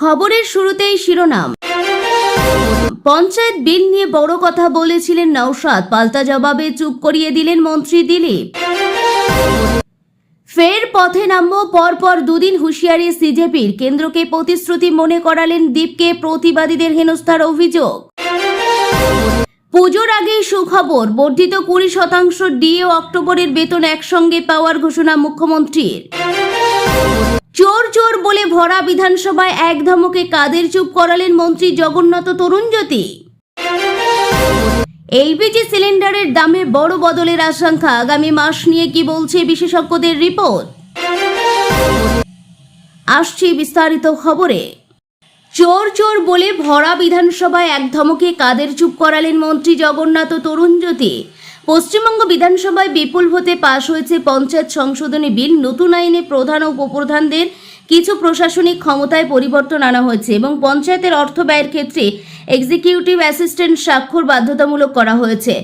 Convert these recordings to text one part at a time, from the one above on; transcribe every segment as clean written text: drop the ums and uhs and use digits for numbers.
খবরের শুরুতেই শিরোনাম। পঞ্চায়েত বিল নিয়ে বড় কথা বলেছিলেন নওশাদ, পাল্টা জবাবে চুপ করিয়ে দিলেন মন্ত্রী দিলীপ। ফের পথে নামব, পরপর দুদিন হুঁশিয়ারি সিজেপির, কেন্দ্রকে প্রতিশ্রুতি মনে করালেন দীপকে, প্রতিবাদীদের হেনস্থার অভিযোগ। পুজোর আগেই সুখবর, বর্ধিত 20% ডিএ, অক্টোবরের বেতন একসঙ্গে পাওয়ার ঘোষণা মুখ্যমন্ত্রীর। চোর চোর বলে ভরা বিধানসভায় এক ধমকে কাদের চুপ করালেন মন্ত্রী জগন্নাথ তরুণজ্যোতি। এলপিজি সিলিন্ডারের দামে বড় বদলের আশঙ্কা, আগামী মাস নিয়ে কি বলছে বিশেষজ্ঞদের রিপোর্ট। আসছি বিস্তারিত খবরে। চোর চোর বলে ভরা বিধানসভায় এক ধমকে কাদের চুপ করালেন মন্ত্রী জগন্নাথ তরুণজ্যোতি। পশ্চিমবঙ্গ বিধানসভায় বিপুল ভোটে পাশ হয়েছে পঞ্চায়েত সংশোধনী বিল। নতুন আইনে প্রধান ও উপপ্রধানদের কিছু প্রশাসনিক ক্ষমতায় পরিবর্তন আনা হয়েছে এবং পঞ্চায়েতের অর্থ ব্যয়ের ক্ষেত্রে এক্সিকিউটিভ অ্যাসিস্ট্যান্ট স্বাক্ষর বাধ্যতামূলক করা হয়েছে।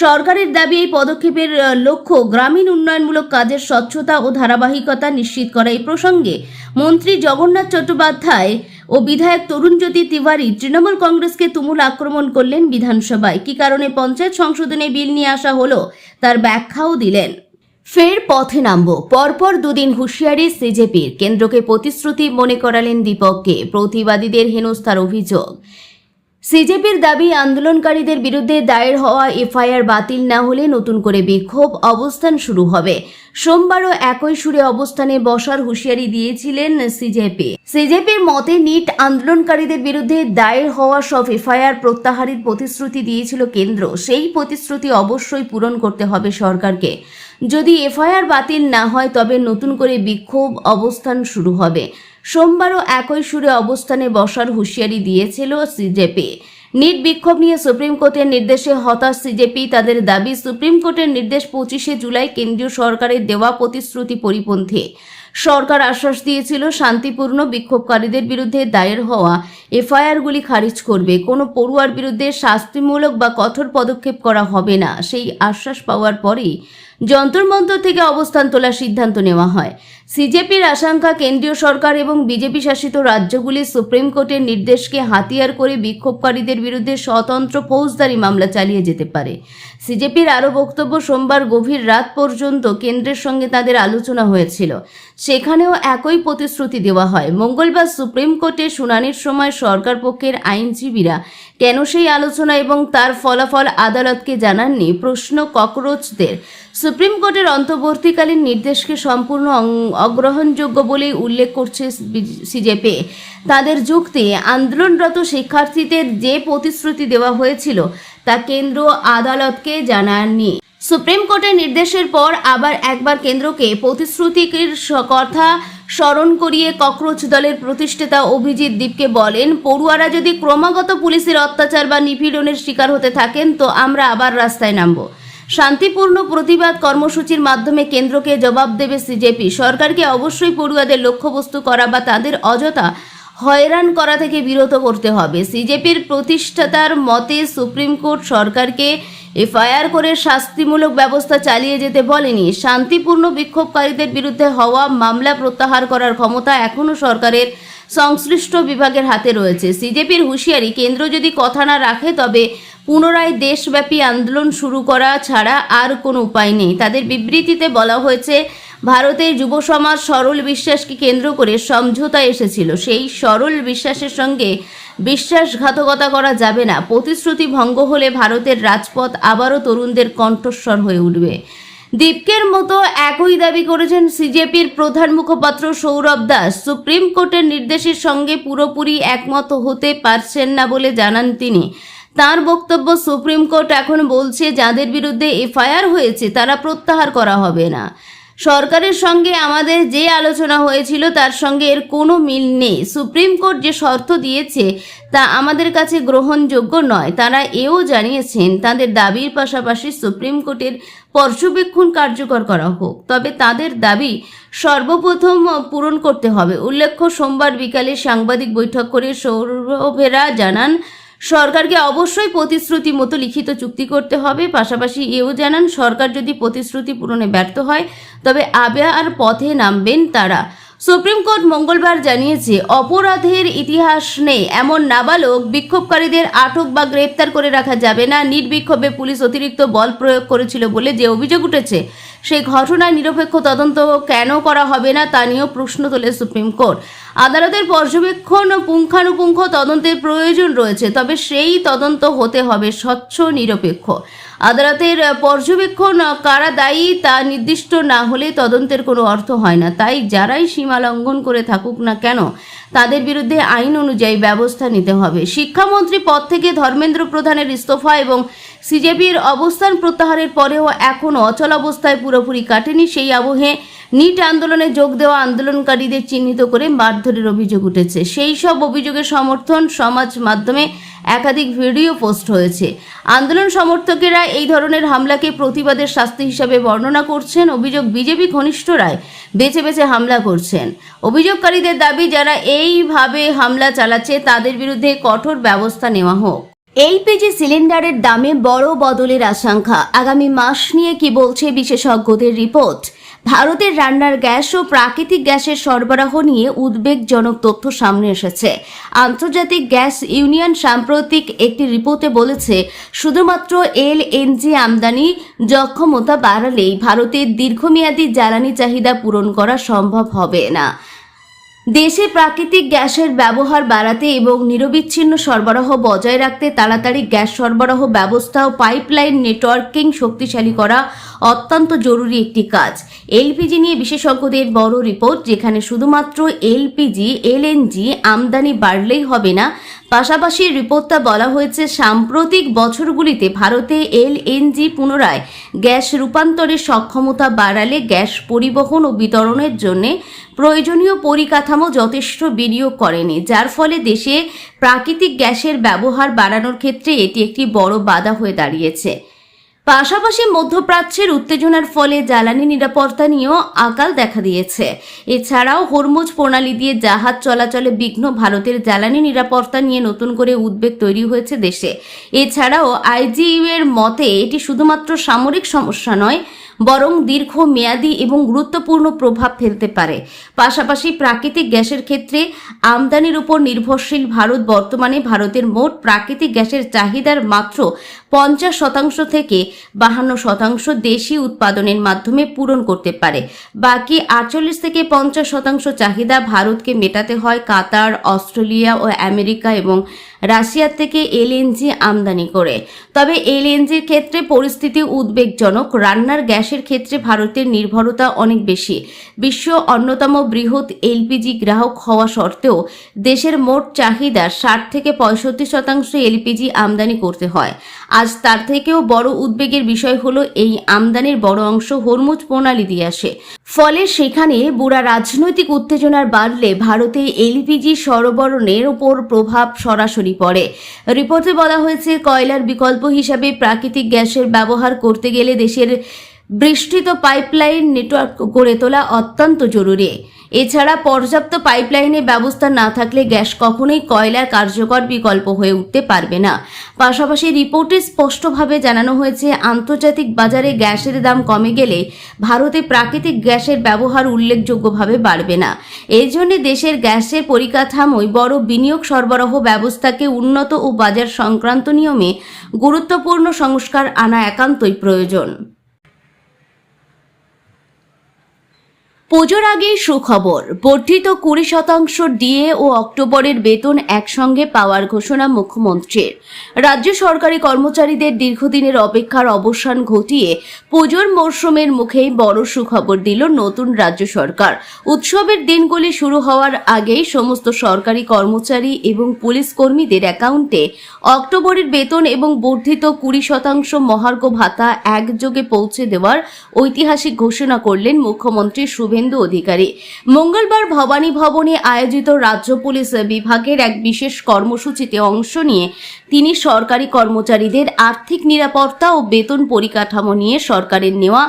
সরকারের দাবি, এই পদক্ষেপের লক্ষ্য গ্রামীণ উন্নয়নমূলক কাজের স্বচ্ছতা ও ধারাবাহিকতা নিশ্চিত করা। এই প্রসঙ্গে মন্ত্রী জগন্নাথ চট্টোপাধ্যায় ও বিধায়ক তরুণজ্যোতি তিওয়ারি তৃণমূল কংগ্রেসকে তুমুল আক্রমণ করলেন বিধানসভায়। কি কারণে পঞ্চায়েত সংশোধনী বিল নিয়ে আসা হলো তার ব্যাখ্যাও দিলেন। ফের পথে নামব, পরপর দুদিন হুঁশিয়ারি সিজেপির, কেন্দ্রকে প্রতিশ্রুতি মনে করালেন দীপককে, প্রতিবাদীদের হেনস্থার অভিযোগ। সিজেপির দাবি, আন্দোলনকারীদের বিরুদ্ধে দায়ের হওয়া এফআইআর বাতিল না হলে নতুন করে বিক্ষোভ অবস্থান শুরু হবে। সোমবারও একই সুরে অবস্থানে বসার হুঁশিয়ারি দিয়েছিলেন সিজেপির মতে, নিট আন্দোলনকারীদের বিরুদ্ধে দায়ের হওয়া সব এফআইআর প্রত্যাহারের প্রতিশ্রুতি দিয়েছিল কেন্দ্র। সেই প্রতিশ্রুতি অবশ্যই পূরণ করতে হবে সরকারকে। যদি এফআইআর বাতিল না হয় তবে নতুন করে বিক্ষোভ অবস্থান শুরু হবে। সোমবারও একই সুরে অবস্থানে বসার হুঁশিয়ারি দিয়েছিল সিজেপি। নিট বিক্ষোভ নিয়ে সুপ্রিম কোর্টের নির্দেশে হতাশ সিজেপি। তাদের দাবি, সুপ্রিম কোর্টের নির্দেশ 25শে জুলাই কেন্দ্রীয় সরকারের দেওয়া প্রতিশ্রুতি পরিপন্থী। সরকার আশ্বাস দিয়েছিল শান্তিপূর্ণ বিক্ষোভকারীদের বিরুদ্ধে দায়ের হওয়া এফআইআরগুলি খারিজ করবে, কোনো পড়ুয়ার বিরুদ্ধে শাস্তিমূলক বা কঠোর পদক্ষেপ করা হবে না। সেই আশ্বাস পাওয়ার পরেই যন্তর মন্তর থেকে অবস্থান তোলার সিদ্ধান্ত নেওয়া হয়। সিজেপির আশঙ্কা, কেন্দ্রীয় সরকার এবং বিজেপি শাসিত রাজ্যগুলি সুপ্রিম কোর্টের নির্দেশকে হাতিয়ার করে বিক্ষোভকারীদের বিরুদ্ধে স্বতন্ত্র ফৌজদারি মামলা চালিয়ে যেতে পারে। সিজেপির আরও বক্তব্য, সোমবার গভীর রাত পর্যন্ত কেন্দ্রের সঙ্গে তাদের আলোচনা হয়েছিল, সেখানেও একই প্রতিশ্রুতি দেওয়া হয়। মঙ্গলবার সুপ্রিম কোর্টে শুনানির সময় সরকার পক্ষের আইনজীবীরা কেন সেই আলোচনা এবং তার ফলাফল আদালতকে জানাননি প্রশ্ন ককরোচদের। সুপ্রিম কোর্টের অন্তর্বর্তীকালীন নির্দেশকে সম্পূর্ণ অগ্রহণযোগ্য বলেই উল্লেখ করছে সিজেপি। তাদের যুক্তি, আন্দোলনরত শিক্ষার্থীদের যে প্রতিশ্রুতি দেওয়া হয়েছিল তা কেন্দ্র আদালতকে জানাননি। সুপ্রিম কোর্টের নির্দেশের পর আবার একবার কেন্দ্রকে প্রতিশ্রুতির কথা স্মরণ করিয়ে ককরোচ দলের প্রতিষ্ঠাতা অভিজিৎ দীপকে বলেন, পড়ুয়ারা যদি ক্রমাগত পুলিশের অত্যাচার বা নিপীড়নের শিকার হতে থাকেন তো আমরা আবার রাস্তায় নামব। শান্তিপূর্ণ প্রতিবাদ কর্মসূচির মাধ্যমে কেন্দ্রকে জবাব দেবে সিজেপি। সরকারকে অবশ্যই পড়ুয়াদের লক্ষ্যবস্তু করা বা তাদের অযথা হয়রান করা থেকে বিরত করতে হবে। সিজেপির প্রতিষ্ঠাতার মতে, সুপ্রিম কোর্ট সরকারকে এফআইআর করে শাস্তিমূলক ব্যবস্থা চালিয়ে যেতে বলেনি। শান্তিপূর্ণ বিক্ষোভকারীদের বিরুদ্ধে হওয়া মামলা প্রত্যাহার করার ক্ষমতা এখনও সরকারের সংশ্লিষ্ট বিভাগের হাতে রয়েছে। সিজেপির হুঁশিয়ারি, কেন্দ্র যদি কথা না রাখে তবে পুনরায় দেশব্যাপী আন্দোলন শুরু করা ছাড়া আর কোনো উপায় নেই। তাদের বিবৃতিতে বলা হয়েছে, ভারতের যুব সমাজ সরল বিশ্বাসকে কেন্দ্র করে সমঝোতায় এসেছিল। সেই সরল বিশ্বাসের সঙ্গে বিশ্বাসঘাতকতা করা যাবে না। প্রতিশ্রুতি ভঙ্গ হলে ভারতের রাজপথ আবারও তরুণদের কণ্ঠস্বর হয়ে উঠবে। দীপকের মতো একই দাবি করেছেন সিজেপির প্রধান মুখপাত্র সৌরভ দাস। সুপ্রিম কোর্টের নির্দেশের সঙ্গে পুরোপুরি একমত হতে পারছেন না বলে জানান তিনি। তার বক্তব্য, সুপ্রিম কোর্ট এখন বলছে যাদের বিরুদ্ধে এফআইআর হয়েছে তারা প্রত্যাহার করা হবে না। সরকারের সঙ্গে আমাদের যে আলোচনা হয়েছিল তার সঙ্গে এর কোনো মিল নেই। সুপ্রিম কোর্ট যে শর্ত দিয়েছে তা আমাদের কাছে গ্রহণযোগ্য নয়। তারা এও জানিয়েছেন তাদের দাবির পাশাপাশি সুপ্রিম কোর্টের পর্যবেক্ষণ কার্যকর করা হোক, তবে তাদের দাবি সর্বপ্রথম পূরণ করতে হবে। উল্লেখ্য, সোমবার বিকালে সাংবাদিক বৈঠক করে সৌরভেরা জানান, সরকারকে অবশ্যই প্রতিশ্রুতি মতো লিখিত চুক্তি করতে হবে। পাশাপাশি এও জানান, সরকার যদি প্রতিশ্রুতি পূরণে ব্যর্থ হয় তবে আবার পথে নামবেন তারা। সুপ্রিম কোর্ট মঙ্গলবার জানিয়েছে, অপরাধের ইতিহাস নেই এমন নাবালক বিক্ষোভকারীদের আটক বা গ্রেপ্তার করে রাখা যাবে না। নির্বিক্ষোভে পুলিশ অতিরিক্ত বল প্রয়োগ করেছিল বলে যে অভিযোগ উঠেছে, সেই ঘটনায় নিরপেক্ষ তদন্ত কেন করা হবে না তা নিয়েও প্রশ্ন তোলে সুপ্রিম কোর্ট। আদালতের পর্যবেক্ষণ ও পুঙ্খানুপুঙ্খ তদন্তের প্রয়োজন রয়েছে, তবে সেই তদন্ত হতে হবে স্বচ্ছ, নিরপেক্ষ। আদালতের পর্যবেক্ষণ কারা দায়ী তা নির্দিষ্ট না হলে তদন্তের কোনো অর্থ হয় না। তাই যারাই সীমা লঙ্ঘন করে থাকুক না কেন, তাদের বিরুদ্ধে আইন অনুযায়ী ব্যবস্থা নিতে হবে। শিক্ষামন্ত্রী পদ থেকে ধর্মেন্দ্র প্রধানের ইস্তফা এবং সিজেপির অবস্থান প্রত্যাহারের পরেও এখনও অচলাবস্থায় পুরোপুরি কাটেনি। সেই আবহে নিট আন্দোলনে যোগ দেওয়া আন্দোলনকারীদের চিহ্নিত করে মারধরের অভিযোগ উঠেছে। সেই সব অভিযোগের সমর্থন সমাজ মাধ্যমে একাধিক ভিডিও পোস্ট হয়েছে। আন্দোলন সমর্থকেরা এই ধরনের হামলাকে প্রতিবাদের শাস্তি হিসাবে বর্ণনা করছেন। অভিযোগ, বিজেপি ঘনিষ্ঠরাই বেছে বেছে হামলা করছেন। অভিযোগকারীদের দাবি, যারা এইভাবে হামলা চালাচ্ছে তাদের বিরুদ্ধে কঠোর ব্যবস্থা নেওয়া হোক। এলপিজি সিলিন্ডারের দামে বড় বদলের আশঙ্কা। আগামী মাস নিয়ে কি বলছে বিশেষজ্ঞদের রিপোর্ট। ভারতের রান্নার গ্যাস ও প্রাকৃতিক গ্যাসের সরবরাহ নিয়ে উদ্বেগজনক তথ্য সামনে এসেছে। আন্তর্জাতিক গ্যাস ইউনিয়ন সাম্প্রতিক একটি রিপোর্টে বলেছে, শুধুমাত্র এলএনজি আমদানি সক্ষমতা বাড়ালেই ভারতের দীর্ঘমেয়াদী জ্বালানি চাহিদা পূরণ করা সম্ভব হবে না। দেশে প্রাকৃতিক গ্যাসের ব্যবহার বাড়াতে এবং নিরবিচ্ছিন্ন সরবরাহ বজায় রাখতে তাড়াতাড়ি গ্যাস সরবরাহ ব্যবস্থা ও পাইপলাইন নেটওয়ার্কিং শক্তিশালী করা অত্যন্ত জরুরি একটি কাজ। এলপিজি নিয়ে বিশেষজ্ঞদের বড় রিপোর্ট, যেখানে শুধুমাত্র এলপিজি, এলএনজি আমদানি বাড়লেই হবে না। পাশাপাশি রিপোর্টটা বলা হয়েছে, সাম্প্রতিক বছরগুলিতে ভারতে এলএনজি পুনরায় গ্যাস রূপান্তরের সক্ষমতা বাড়ালে গ্যাস পরিবহন ও বিতরণের জন্য প্রয়োজনীয় পরিকাঠামো যথেষ্ট বিনিয়োগ করেনি, যার ফলে দেশে প্রাকৃতিক গ্যাসের ব্যবহার বাড়ানোর ক্ষেত্রে এটি একটি বড় বাধা হয়ে দাঁড়িয়েছে। পাশাপাশি মধ্যপ্রাচ্যের উত্তেজনার ফলে জ্বালানি নিরাপত্তা নিয়েও আকাল দেখা দিয়েছে। এছাড়াও হরমুজ প্রণালী দিয়ে জাহাজ চলাচলে বিঘ্ন, ভারতের জ্বালানি নিরাপত্তা নিয়ে নতুন করে উদ্বেগ তৈরি হয়েছে দেশে। এছাড়াও আইজিইউ এর মতে এটি শুধুমাত্র সামরিক সমস্যা নয়, বরং দীর্ঘমেয়াদী এবং গুরুত্বপূর্ণ প্রভাব ফেলতে পারে। পাশাপাশি প্রাকৃতিক গ্যাসের ক্ষেত্রে আমদানির উপর নির্ভরশীল ভারত বর্তমানে ভারতের মোট প্রাকৃতিক গ্যাসের চাহিদার মাত্র 50% থেকে 52% দেশি উৎপাদনের মাধ্যমে পূরণ করতে পারে। বাকি 48 থেকে 50% চাহিদা ভারতকে মেটাতে হয় কাতার, অস্ট্রেলিয়া ও আমেরিকা এবং রাশিয়া থেকে এলএনজি আমদানি করে। তবে এলএনজির ক্ষেত্রে পরিস্থিতি উদ্বেগজনক। রান্নার গ্যাসের ক্ষেত্রে ভারতের নির্ভরতা অনেক বেশি। বিশ্ব অন্যতম বৃহৎ এলপিজি গ্রাহক হওয়া সত্ত্বেও দেশের মোট চাহিদার 60 থেকে 65% এলপিজি আমদানি করতে হয়। আজ তার থেকেও বড় উদ্বেগের বিষয় হলো, এই আমদানির বড় অংশ হরমুজ প্রণালী দিয়ে আসে। ফলে সেখানে বুড়া রাজনৈতিক উত্তেজনার বাড়লে ভারতে এলপিজি সরবরাহের উপর প্রভাব সরাসরি পড়ে। রিপোর্টে বলা হয়েছে, কয়লার বিকল্প হিসাবে প্রাকৃতিক গ্যাসের ব্যবহার করতে গেলে দেশের বিস্তৃত পাইপলাইন নেটওয়ার্ক গড়ে তোলা অত্যন্ত জরুরি। এছাড়া পর্যাপ্ত পাইপলাইনের ব্যবস্থা না থাকলে গ্যাস কখনোই কয়লার কার্যকর বিকল্প হয়ে উঠতে পারবে না। পাশাপাশি রিপোর্টে স্পষ্টভাবে জানানো হয়েছে, আন্তর্জাতিক বাজারে গ্যাসের দাম কমে গেলে ভারতে প্রাকৃতিক গ্যাসের ব্যবহার উল্লেখযোগ্যভাবে বাড়বে না। এই জন্য দেশের গ্যাসের পরিকাঠামোয় বড় বিনিয়োগ, সরবরাহ ব্যবস্থাকে উন্নত ও বাজার সংক্রান্ত নিয়মে গুরুত্বপূর্ণ সংস্কার আনা একান্তই প্রয়োজন। পুজোর আগে সুখবর, বর্ধিত 20% ডিএ ও অক্টোবরের বেতন একসঙ্গে পাওয়ার ঘোষণা মুখ্যমন্ত্রীর। রাজ্য সরকারি কর্মচারীদের দীর্ঘদিনের অপেক্ষার অবসান ঘটিয়ে পুজোর মরশুমের মুখেই বড় সুখবর দিল নতুন রাজ্য সরকার। উৎসবের দিনগুলি শুরু হওয়ার আগেই সমস্ত সরকারি কর্মচারী এবং পুলিশ কর্মীদের অ্যাকাউন্টে অক্টোবরের বেতন এবং বর্ধিত 20% মহার্ঘ ভাতা একযোগে পৌঁছে দেওয়ার ঐতিহাসিক ঘোষণা করলেন মুখ্যমন্ত্রী শুভেন্দু অধিকারী। মঙ্গলবার ভবানী ভবনে আয়োজিত রাজ্য পুলিশ বিভাগের এক বিশেষ কর্মসূচিতে অংশ নিয়ে তিনি সরকারি কর্মচারীদের আর্থিক নিরাপত্তা ও বেতন পরিকাঠামো নিয়ে সরকারের নেওয়া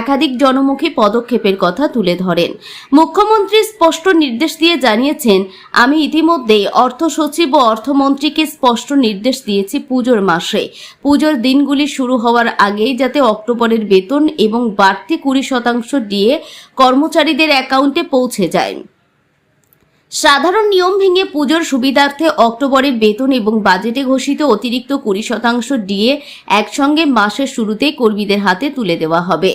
একাধিক জনমুখী পদক্ষেপের কথা তুলে ধরেন। মুখ্যমন্ত্রী স্পষ্ট নির্দেশ দিয়ে জানিয়েছেন, আমি ইতিমধ্যেই অর্থ সচিব ও অর্থমন্ত্রীকে স্পষ্ট নির্দেশ দিয়েছি, পুজোর মাসে পুজোর দিনগুলি শুরু হওয়ার আগেই যাতে অক্টোবরের বেতন এবং বাড়তি 20% ডিএ কর্মচারীদের অ্যাকাউন্টে পৌঁছে যায়। সাধারণ নিয়ম ভেঙে পুজোর সুবিধার্থে অক্টোবরের বেতন এবং বাজেটে ঘোষিত অতিরিক্ত 20% ডিএ একসঙ্গে মাসের শুরুতেই কর্মীদের হাতে তুলে দেওয়া হবে।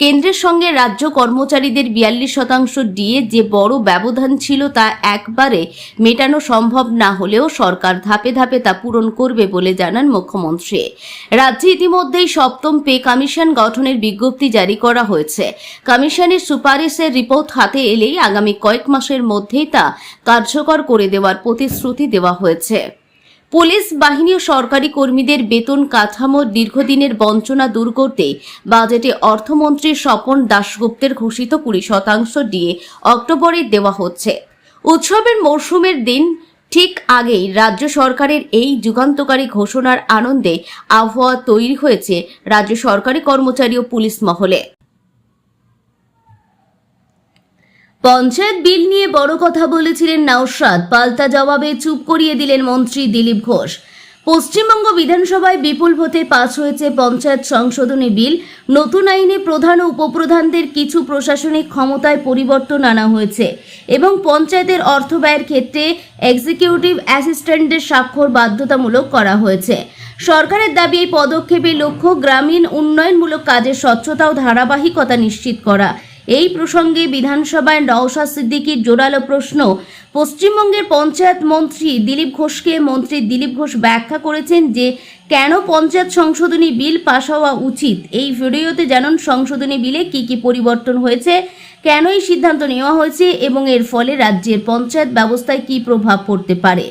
কেন্দ্রের সঙ্গে রাজ্য কর্মচারীদের 42% ডিএ যে বড় ব্যবধান ছিল তা একবারে মেটানো সম্ভব না হলেও সরকার ধাপে ধাপে তা পূরণ করবে বলে জানান মুখ্যমন্ত্রী। রাজ্যে ইতিমধ্যেই সপ্তম পে কমিশন গঠনের বিজ্ঞপ্তি জারি করা হয়েছে। কমিশনের সুপারিশের রিপোর্ট হাতে এলেই আগামী কয়েক মাসের মধ্যেই তা কার্যকর করে দেওয়ার প্রতিশ্রুতি দেওয়া হয়েছে। পুলিশ বাহিনী ও সরকারি কর্মীদের বেতন কাঠামোর দীর্ঘদিনের বঞ্চনা দূর করতে বাজেটে অর্থমন্ত্রী স্বপন দাশগুপ্তের ঘোষিত 20% ডিএ অক্টোবরে দেওয়া হচ্ছে। উৎসবের মরশুমের দিন ঠিক আগেই রাজ্য সরকারের এই যুগান্তকারী ঘোষণার আনন্দে আবহাওয়া তৈরি হয়েছে রাজ্য সরকারি কর্মচারী ও পুলিশ মহলে। পঞ্চায়েত বিল নিয়ে বড় কথা বলেছিলেন নওশাদ, পাল্টা জবাবে চুপ করিয়ে দিলেন মন্ত্রী দিলীপ ঘোষ। পশ্চিমবঙ্গ বিধানসভায় বিপুল ভোটে পাস হয়েছে পঞ্চায়েত সংশোধনী বিল। নতুন আইনে প্রধান ও উপপ্রধানদের কিছু প্রশাসনিক ক্ষমতায় পরিবর্তন আনা হয়েছে এবং পঞ্চায়েতের অর্থ ব্যয়ের ক্ষেত্রে এক্সিকিউটিভ অ্যাসিস্ট্যান্টদের স্বাক্ষর বাধ্যতামূলক করা হয়েছে। সরকারের দাবি এই পদক্ষেপের লক্ষ্য গ্রামীণ উন্নয়নমূলক কাজের স্বচ্ছতা ও ধারাবাহিকতা নিশ্চিত করা। এই প্রসঙ্গে বিধানসভায় নওশাদ সিদ্দিকীর জোরালো প্রশ্ন। পশ্চিমবঙ্গের পঞ্চায়েত মন্ত্রী দিলীপ ঘোষকে মন্ত্রী দিলীপ ঘোষ ব্যাখ্যা করেছেন যে কেন পঞ্চায়েত সংশোধনী বিল পাশ হওয়া উচিত। এই ভিডিওতে জানান সংশোধনী বিলে কি কি পরিবর্তন হয়েছে, কেন এই সিদ্ধান্ত নেওয়া হয়েছে এবং এর ফলে রাজ্যের পঞ্চায়েত ব্যবস্থায় কি প্রভাব পড়তে পারে।